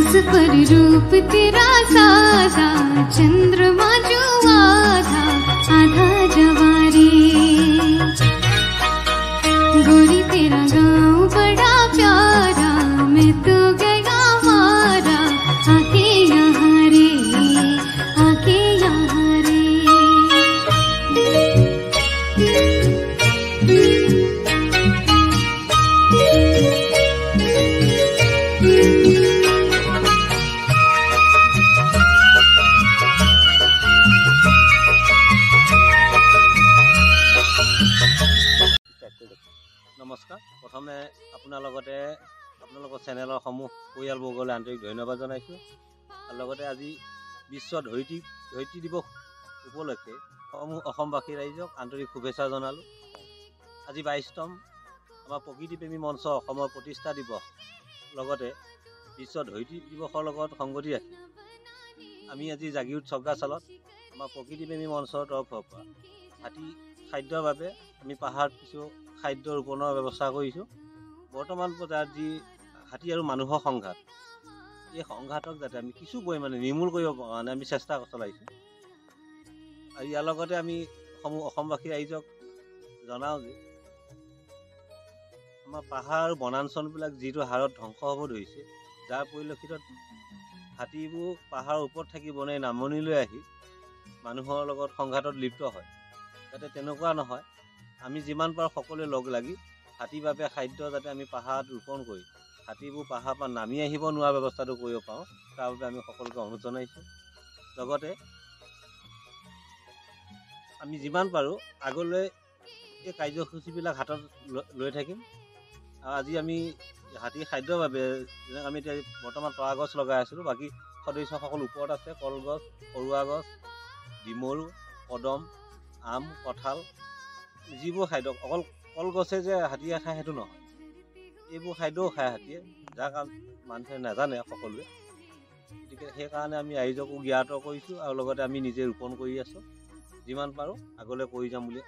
उस पर रूप तेरा साधा, चंद्रमा जो आधा आधा जवारी। गोरी तेरा गाँव बड़ा प्यारा, मैं तो गया मारा, आके यहाँ रे, आके यहाँ रे। নমস্কাৰ। প্ৰথমে আপোনাৰ লগতে আপোনালোকৰ চেনেলৰ সমূহ পৰিয়ালবৰ্গলৈ আন্তৰিক ধন্যবাদ জনাইছোঁ। আৰু লগতে আজি বিশ্ব ধৰিত্ৰী দিৱস উপলক্ষে সমূহ অসমবাসী ৰাইজক আন্তৰিক শুভেচ্ছা জনালোঁ। আজি 22তম আমাৰ প্ৰকৃতিপ্ৰেমী মঞ্চ অসমৰ প্ৰতিষ্ঠা দিৱস, লগতে বিশ্ব ধৰিত্ৰী দিৱসৰ লগত সংগতি ৰাখি আমি আজি জাগিৰোড চগ্গাচালত আমাৰ প্ৰকৃতিপ্ৰেমী মঞ্চৰ তৰফৰ পৰা হাতী খাদ্যৰ বাবে আমি পাহাৰত কিছু খাদ্য ৰোপণৰ ব্যৱস্থা কৰিছোঁ। বৰ্তমান পৰ্যায়ত যি হাতী আৰু মানুহৰ সংঘাত, এই সংঘাতক যাতে আমি কিছু পৰিমাণে নিৰ্মূল কৰিব পৰা কাৰণে আমি চেষ্টা চলাইছোঁ। আৰু ইয়াৰ লগতে আমি সমূহ অসমবাসী ৰাইজক জনাওঁ যে আমাৰ পাহাৰ আৰু বনাঞ্চলবিলাক যিটো হাৰত ধ্বংস হ'ব ধৰিছে, যাৰ পৰিলক্ষিতত হাতীবোৰ পাহাৰৰ ওপৰত থাকি বনাই নামনিলৈ আহি মানুহৰ লগত সংঘাতত লিপ্ত হয়। যাতে তেনেকুৱা নহয়, আমি যিমান পাৰোঁ সকলোৱে লগ লাগি হাতীৰ বাবে খাদ্য যাতে আমি পাহাৰত ৰোপণ কৰি হাতীবোৰ পাহাৰৰ পৰা নামি আহিব নোৱাৰা ব্যৱস্থাটো কৰিব পাৰোঁ, তাৰ বাবে আমি সকলোকে অনুৰোধ জনাইছোঁ। লগতে আমি যিমান পাৰোঁ আগলৈ এই কাৰ্যসূচীবিলাক হাতত লৈ থাকিম। আৰু আজি আমি হাতীৰ খাদ্যৰ বাবে আমি এতিয়া বৰ্তমান তৰা গছ লগাই আছিলোঁ, বাকী সদস্যসকল ওপৰত আছে। কলগছ, সৰুৱা গছ, ডিমৰু, কদম, আম, কঁঠাল, যিবোৰ খাদ্য অকল কলগছে যে হাতীয়ে খায় সেইটো নহয়, এইবোৰ খাদ্যও খায় হাতীয়ে, যাৰ কাৰণ মানুহে নাজানে সকলোৱে। গতিকে সেইকাৰণে আমি ৰাইজকো জ্ঞাত কৰিছোঁ আৰু লগতে আমি নিজে ৰোপণ কৰি আছোঁ। যিমান পাৰোঁ আগলৈ কৰি যাম বুলি